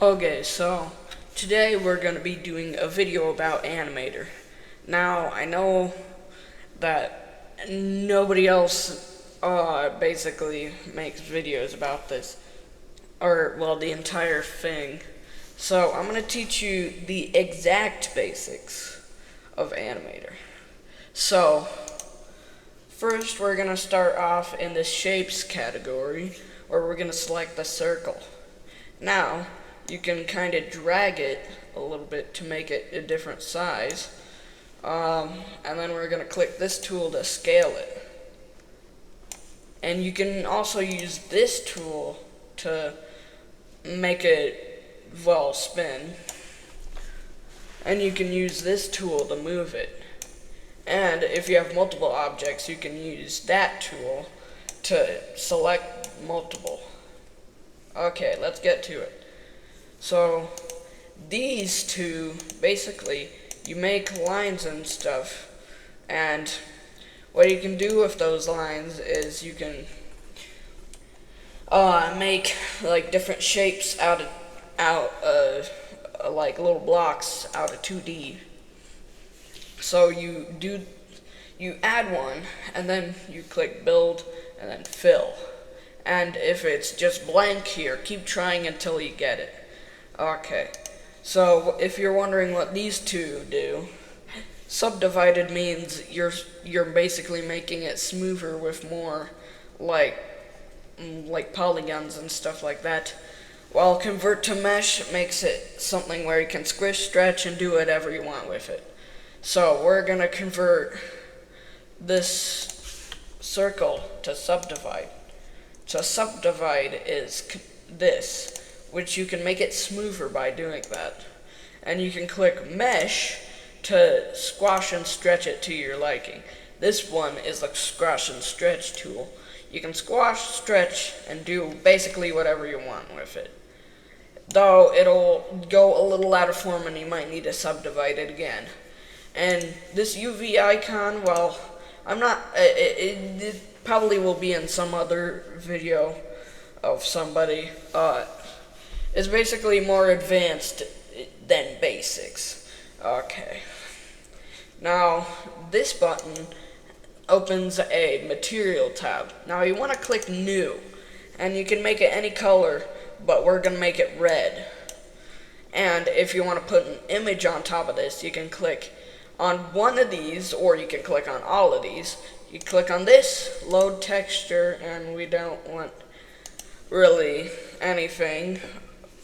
Okay, so today we're going to be doing a video about Anim8or. Now, I know that nobody else basically makes videos about this, or, well, the entire thing. So, I'm going to teach you the exact basics of Anim8or. So, first we're going to start off in the shapes category, where we're going to select the circle. Now, you can kind of drag it a little bit to make it a different size. And then we're going to click this tool to scale it. And you can also use this tool to make it, well, spin. And you can use this tool to move it. And if you have multiple objects, you can use that tool to select multiple. Okay, let's get to it. So, these two, basically, you make lines and stuff, and what you can do with those lines is you can make like different shapes out of like little blocks out of 2D. So you add one, and then you click build, and then fill. And if it's just blank here, keep trying until you get it. Okay, so if you're wondering what these two do, subdivided means you're basically making it smoother with more like polygons and stuff like that, while convert to mesh makes it something where you can squish, stretch, and do whatever you want with it. So we're gonna convert this circle to subdivide. So subdivide is this, which you can make it smoother by doing that. And you can click mesh to squash and stretch it to your liking. This one is the squash and stretch tool. You can squash, stretch, and do basically whatever you want with it. Though it'll go a little out of form and you might need to subdivide it again. And this UV icon, well, it probably will be in some other video of somebody. It's basically more advanced than basics. Okay. Now, this button opens a material tab. Now, you want to click new, and you can make it any color, but we're going to make it red. And if you want to put an image on top of this, you can click on one of these, or you can click on all of these. You click on this, load texture, and we don't want really anything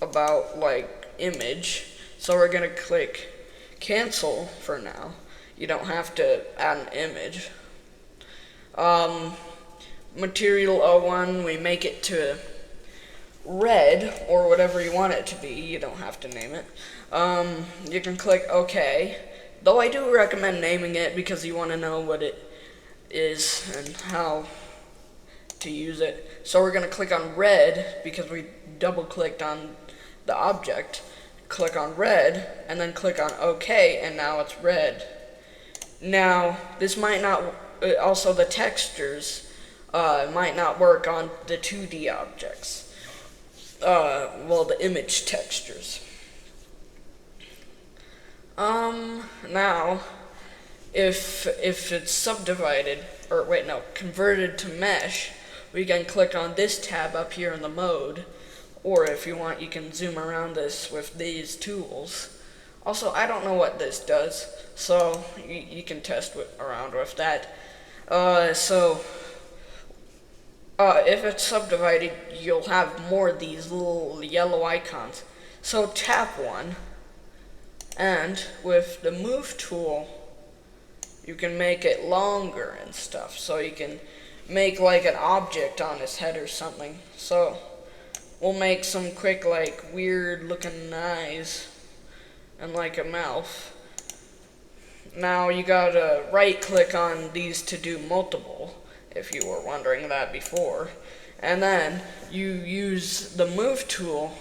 about like image, so we're gonna click cancel for now. You don't have to add an image. Material 01, we make it to red or whatever you want it to be. You don't have to name it. You can click OK, though I do recommend naming it because you want to know what it is and how to use it. So we're gonna click on red because we double clicked on the object. Click on red and then click on OK, and now it's red. Now this might not, also the textures might not work on the 2D objects. Well, the image textures. Now if it's subdivided, or wait, no, converted to mesh, we can click on this tab up here in the mode, or if you want, you can zoom around this with these tools. Also, I don't know what this does, so you can test around with that. If it's subdivided, you'll have more of these little yellow icons. So tap one, and with the move tool, you can make it longer and stuff, so you can make like an object on his head or something. So we'll make some quick like weird looking eyes and like a mouth. Now you gotta right click on these to do multiple, if you were wondering that before. And then you use the move tool.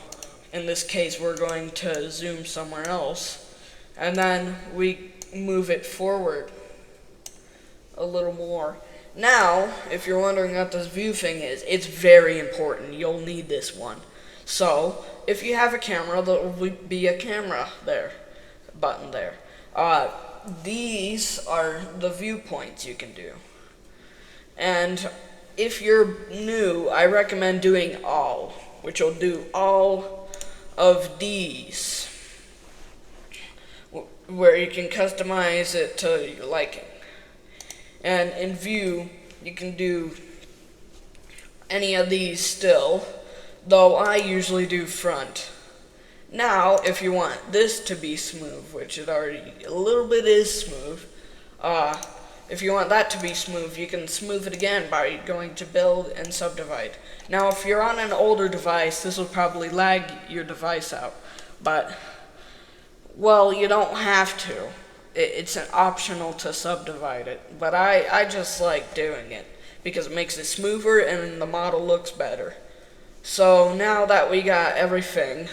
In this case we're going to zoom somewhere else, and then we move it forward a little more. Now, if you're wondering what this view thing is, it's very important. You'll need this one. So, if you have a camera, there will be a camera there, button there. These are the viewpoints you can do. And if you're new, I recommend doing all, which will do all of these, where you can customize it to your liking. And in view, you can do any of these still, though I usually do front. Now, if you want this to be smooth, which it already a little bit is smooth, if you want that to be smooth, you can smooth it again by going to build and subdivide. Now, if you're on an older device, this will probably lag your device out, but, well, you don't have to. It's an optional to subdivide it, but I just like doing it because it makes it smoother and the model looks better. So now that we got everything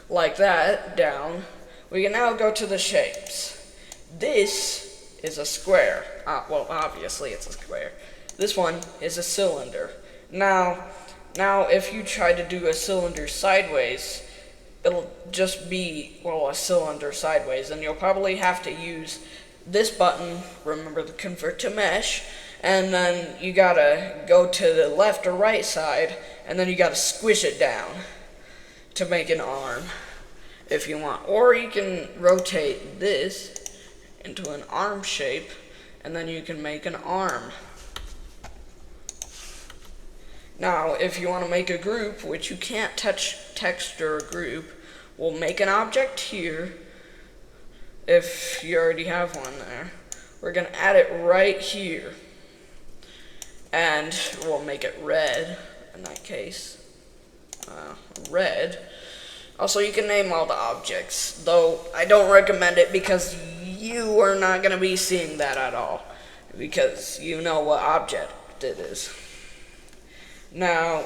like that down, we can now go to the shapes. This is a square. Well, obviously it's a square. This one is a cylinder. Now if you try to do a cylinder sideways, it'll just be, well, a cylinder sideways, and you'll probably have to use this button, remember to convert to mesh, and then you gotta go to the left or right side, and then you gotta squish it down to make an arm if you want. Or you can rotate this into an arm shape, and then you can make an arm. Now, if you want to make a group, which you can't touch texture group, we'll make an object here, if you already have one there. We're going to add it right here, and we'll make it red in that case. Red. Also, you can name all the objects, though I don't recommend it because you are not going to be seeing that at all, because you know what object it is. Now,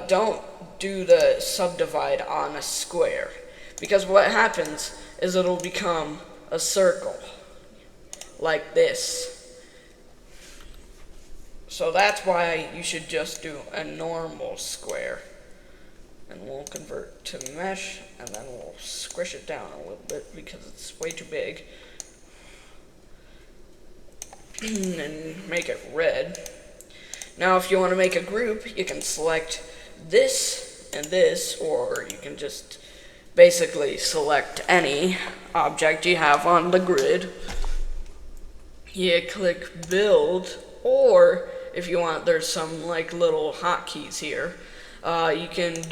don't do the subdivide on a square, because what happens is it'll become a circle, like this. So that's why you should just do a normal square. And we'll convert to mesh, and then we'll squish it down a little bit because it's way too big. And make it red. Now if you want to make a group, you can select this and this, or you can just basically select any object you have on the grid. You click build, or if you want, there's some like little hotkeys here. You can,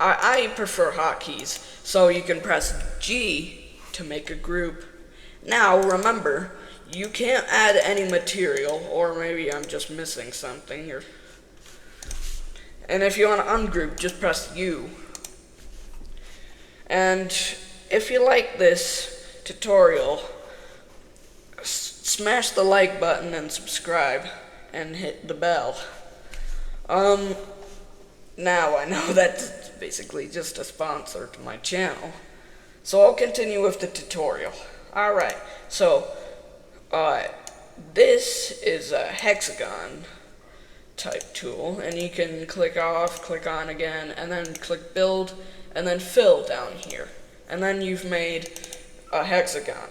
I prefer hotkeys, so you can press G to make a group. Now remember, you can't add any material, or maybe I'm just missing something. And if you want to ungroup, just press U. And if you like this tutorial, smash the like button and subscribe, and hit the bell. Now I know that's basically just a sponsor to my channel, so I'll continue with the tutorial. Alright, so this is a hexagon type tool, and you can click off, click on again, and then click build, and then fill down here. And then you've made a hexagon,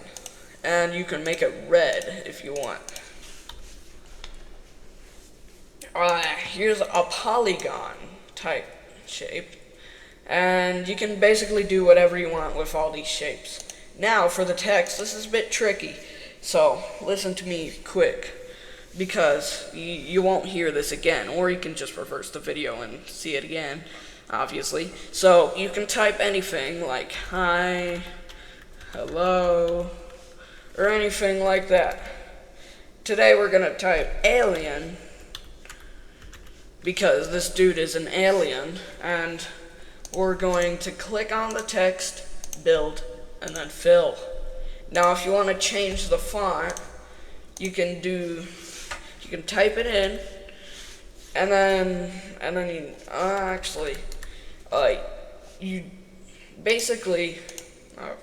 and you can make it red if you want. Here's a polygon type shape, and you can basically do whatever you want with all these shapes. Now for the text, this is a bit tricky, so listen to me quick, because you won't hear this again, or you can just reverse the video and see it again, obviously. So you can type anything like hi, hello, or anything like that. Today we're gonna type alien, because this dude is an alien, and we're going to click on the text, build, and then fill. Now if you want to change the font, you can type it in, and then you basically,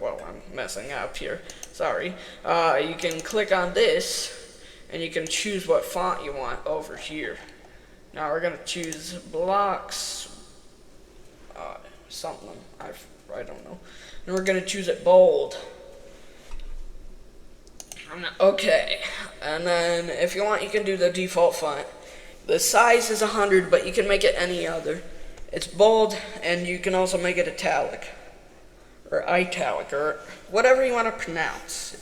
well, I'm messing up here, sorry. You can click on this, and you can choose what font you want over here. Now we're going to choose blocks, something. I don't know. And we're gonna choose it bold. Okay, and then if you want, you can do the default font. The size is 100, but you can make it any other. It's bold, and you can also make it italic, or italic, or whatever you want to pronounce.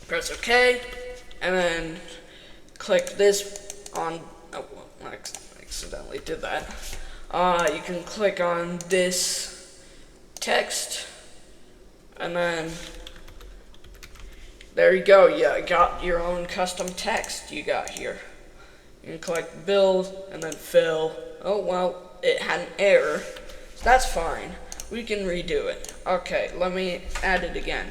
Press OK, and then click this on. Oh, I accidentally did that. You can click on this text, and then there you go. You got your own custom text you got here. You can click build and then fill. Oh, well, it had an error. So that's fine. We can redo it. Okay, let me add it again.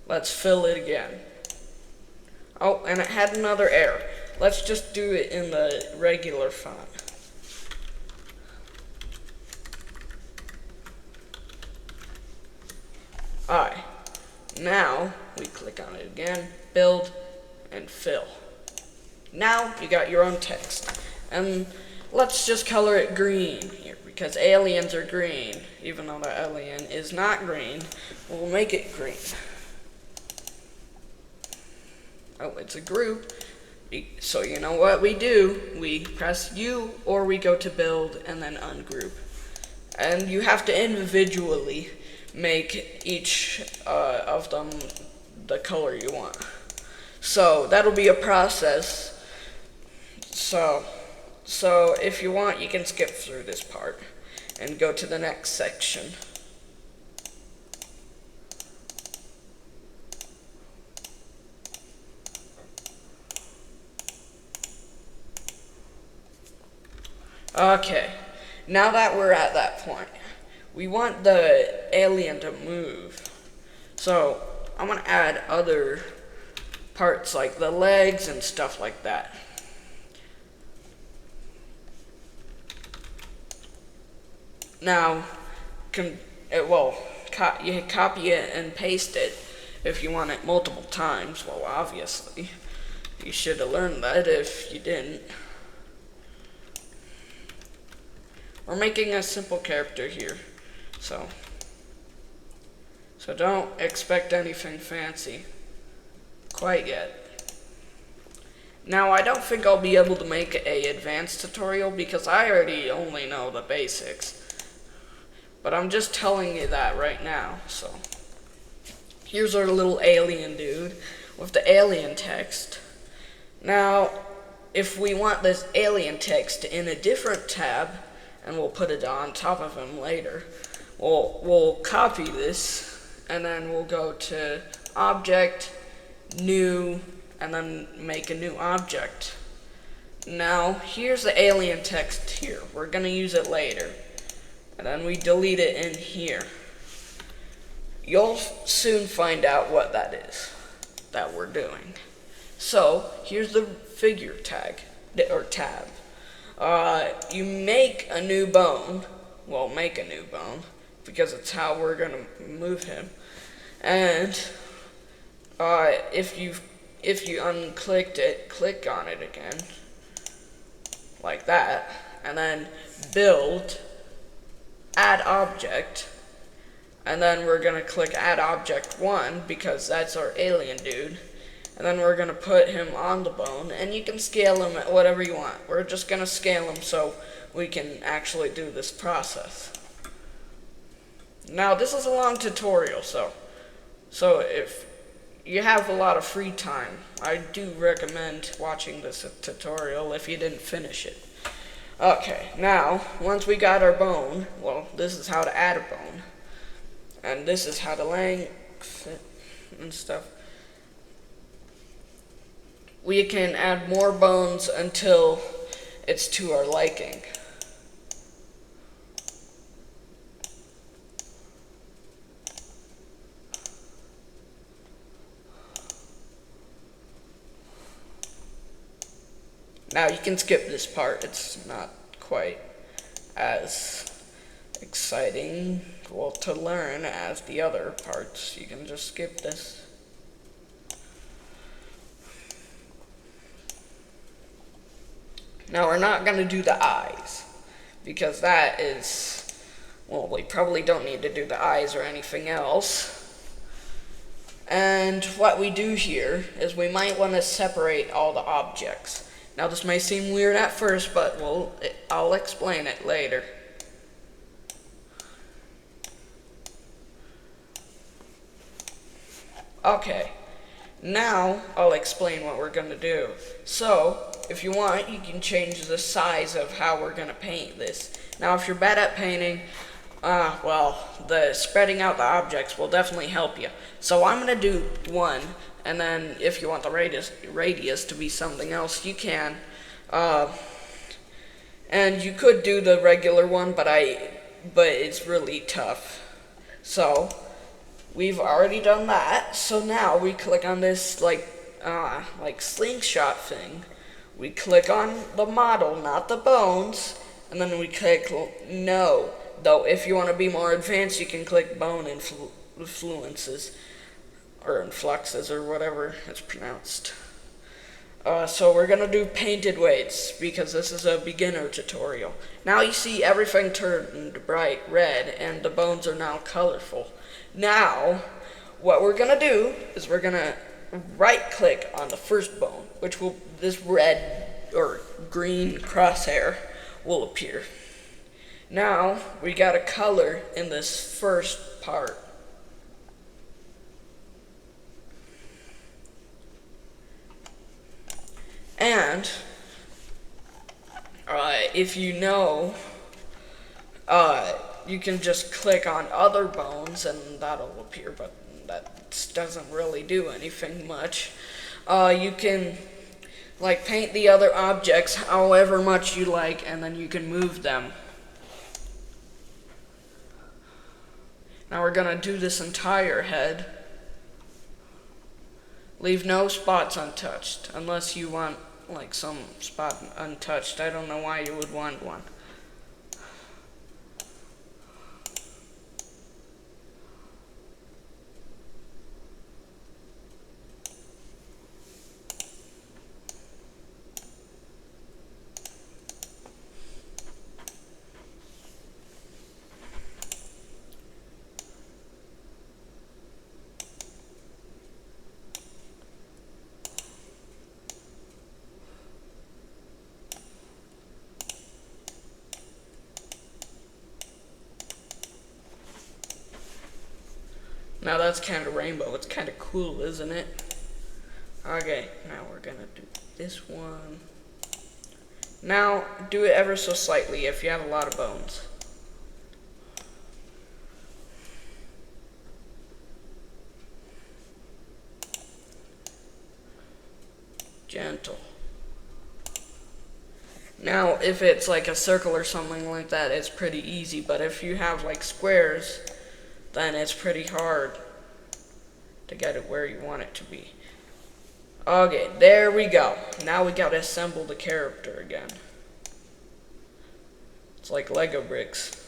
Let's fill it again. Oh, and it had another error. Let's just do it in the regular font. Alright. Now, we click on it again, build, and fill. Now, you got your own text. And let's just color it green here, because aliens are green. Even though the alien is not green, we'll make it green. Oh, it's a group. So you know what we do? We press U, or we go to build and then ungroup. And you have to individually make each of them the color you want. So that'll be a process. So if you want, you can skip through this part and go to the next section. Okay, now that we're at that point, we want the alien to move. So I'm going to add other parts like the legs and stuff like that. Now, you copy it and paste it if you want it multiple times. Well, obviously, you should have learned that if you didn't. We're making a simple character here, so don't expect anything fancy quite yet. Now, I don't think I'll be able to make a advanced tutorial because I already only know the basics, but I'm just telling you that right now. So here's our little alien dude with the alien text. Now, if we want this alien text in a different tab, and we'll put it on top of him later, we'll copy this, and then we'll go to object, new, and then make a new object. Now, here's the alien text here. We're going to use it later. And then we delete it in here. You'll soon find out what that is that we're doing. So, here's the figure tag, or tab. You make a new bone. Well, make a new bone, because it's how we're going to move him. And if you unclicked it, click on it again, like that, and then build, add object, and then we're going to click add object 1, because that's our alien dude. And then we're going to put him on the bone, and you can scale him at whatever you want. We're just going to scale him so we can actually do this process. Now, this is a long tutorial, so if you have a lot of free time, I do recommend watching this tutorial if you didn't finish it. Okay, now, once we got our bone, well, this is how to add a bone, and this is how to length it and stuff. We can add more bones until it's to our liking. Now you can skip this part, it's not quite as exciting, well, to learn as the other parts. You can just skip this. Now we're not going to do the eyes, because that is, well, we probably don't need to do the eyes or anything else. And what we do here is we might want to separate all the objects. Now this may seem weird at first, but I'll explain it later. Okay, now I'll explain what we're going to do. So, if you want, you can change the size of how we're going to paint this. Now if you're bad at painting, well, the spreading out the objects will definitely help you. So I'm going to do one, and then if you want the radius to be something else, you can. And you could do the regular one, but it's really tough. So we've already done that. So now we click on this like slingshot thing. We click on the model, not the bones, and then we click no. Though if you want to be more advanced, you can click bone influences, or influxes, or whatever it's pronounced. So we're going to do painted weights, because this is a beginner tutorial. Now you see everything turned bright red, and the bones are now colorful. Now, what we're going to do is we're going to right click on the first bone, which will, this red or green crosshair will appear. Now, we got a color in this first part. And, if you know, you can just click on other bones and that'll appear, but that doesn't really do anything much. You can, like, paint the other objects however much you like, and then you can move them. Now we're going to do this entire head. Leave no spots untouched, unless you want like some spot untouched. I don't know why you would want one. Now that's kind of rainbow. It's kind of cool, isn't it? Okay, now we're gonna do this one. Now, do it ever so slightly if you have a lot of bones. Gentle. Now, if it's like a circle or something like that, it's pretty easy, but if you have like squares, then it's pretty hard to get it where you want it to be. Okay, there we go. Now we gotta assemble the character again. It's like Lego bricks,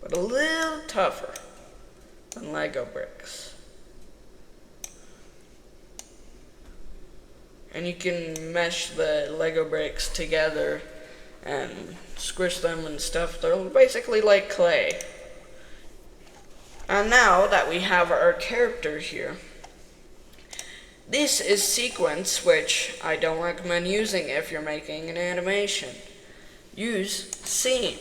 but a little tougher than Lego bricks. And you can mesh the Lego bricks together and squish them and stuff. They're basically like clay. And now that we have our character here, this is sequence, which I don't recommend using if you're making an animation. Use scene.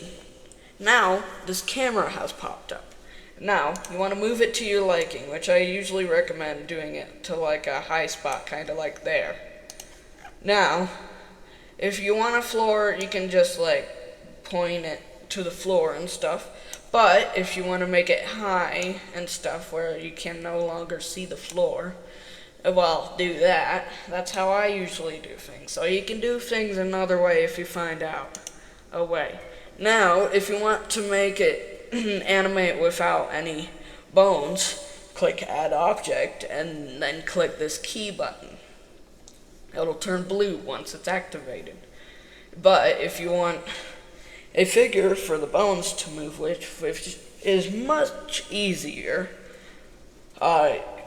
Now, this camera has popped up. Now, you want to move it to your liking, which I usually recommend doing it to like a high spot, kind of like there. Now, if you want a floor, you can just like point it to the floor and stuff. But if you want to make it high and stuff where you can no longer see the floor, well, do that. That's how I usually do things. So you can do things another way if you find out a way. Now, if you want to make it animate without any bones, click Add Object and then click this key button. It'll turn blue once it's activated. But if you want a figure for the bones to move, which is much easier,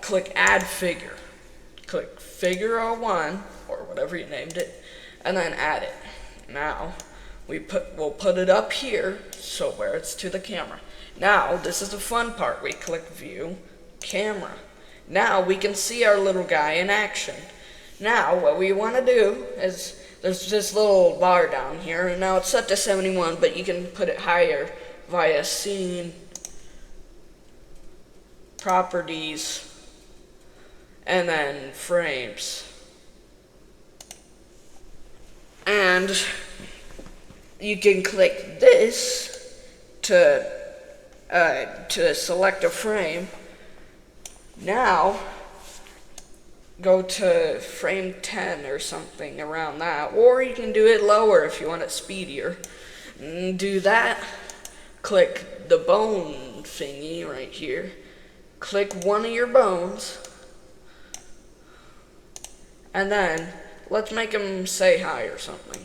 click Add Figure. Click Figure 01, or whatever you named it, and then add it. Now, we'll put it up here, so where it's to the camera. Now, this is the fun part. We click View, Camera. Now, we can see our little guy in action. Now, what we want to do is, there's this little bar down here, and now it's set to 71, but you can put it higher via Scene, Properties, and then Frames. And you can click this to select a frame. Now, go to frame 10 or something around that, or you can do it lower if you want it speedier. Do that, click the bone thingy right here, click one of your bones, and then let's make him say hi or something.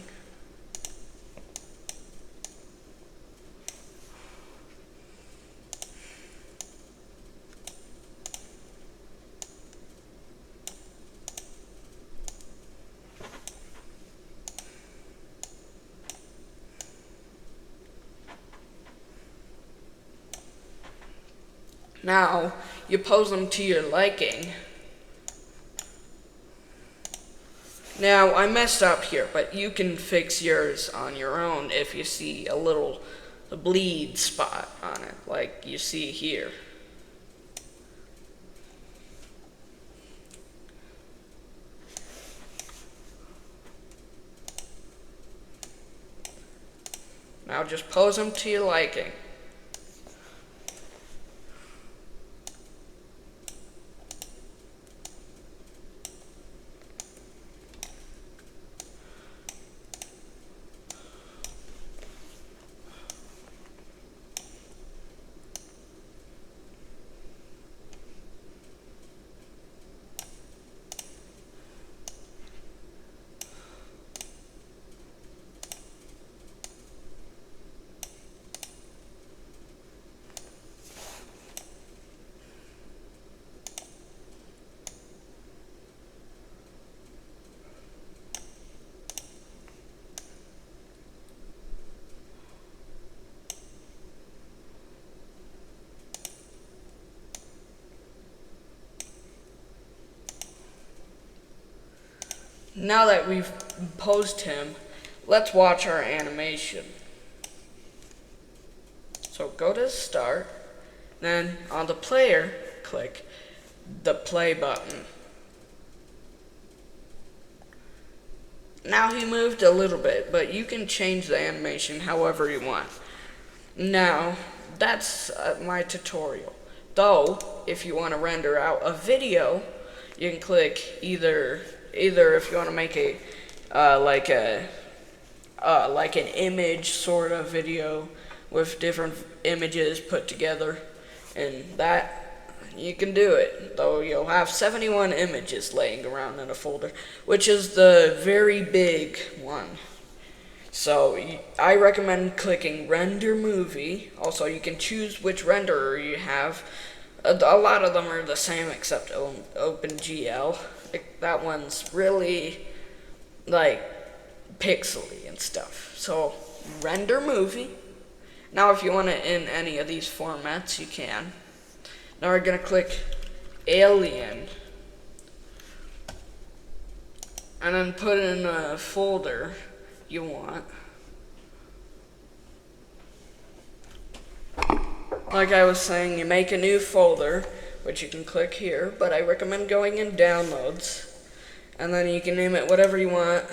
Now, you pose them to your liking. Now, I messed up here, but you can fix yours on your own if you see a little bleed spot on it, like you see here. Now, just pose them to your liking. Now that we've posed him, let's watch our animation. So go to Start, then on the player, click the play button. Now he moved a little bit, but you can change the animation however you want. Now, that's my tutorial. Though, if you want to render out a video, you can click either if you want to make a like an image sort of video with different images put together, and that you can do it. Though you'll have 71 images laying around in a folder, which is the very big one. So I recommend clicking Render Movie. Also, you can choose which renderer you have. A lot of them are the same except OpenGL. That one's really like pixely and stuff. So Render Movie. Now if you want it in any of these formats, you can. Now we're going to click Alien. And then put in a folder you want. Like I was saying, you make a new folder, which you can click here, but I recommend going in Downloads, and then you can name it whatever you want.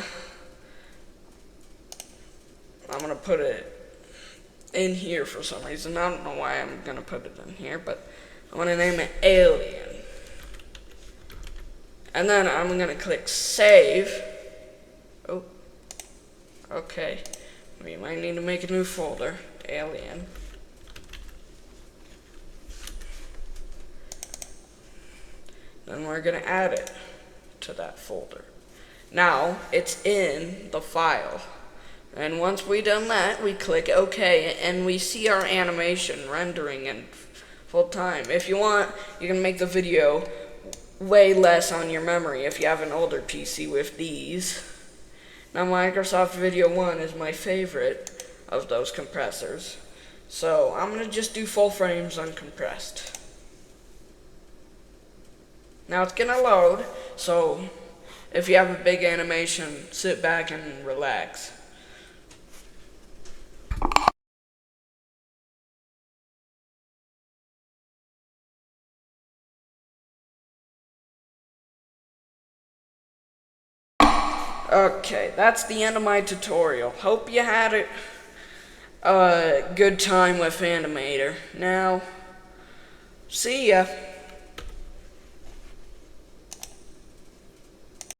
I'm going to put it in here for some reason. I don't know why I'm going to put it in here, but I want to name it Alien. And then I'm going to click Save. Oh, okay. We might need to make a new folder, Alien. Then we're going to add it to that folder. Now, it's in the file, And once we done that, we click OK, and we see our animation rendering in full time. If you want, you can make the video way less on your memory if you have an older PC with these. Now, Microsoft Video 1 is my favorite of those compressors. So I'm going to just do full frames uncompressed. Now it's going to load, so if you have a big animation, sit back and relax. Okay, that's the end of my tutorial. Hope you had a good time with Anim8or. Now, see ya.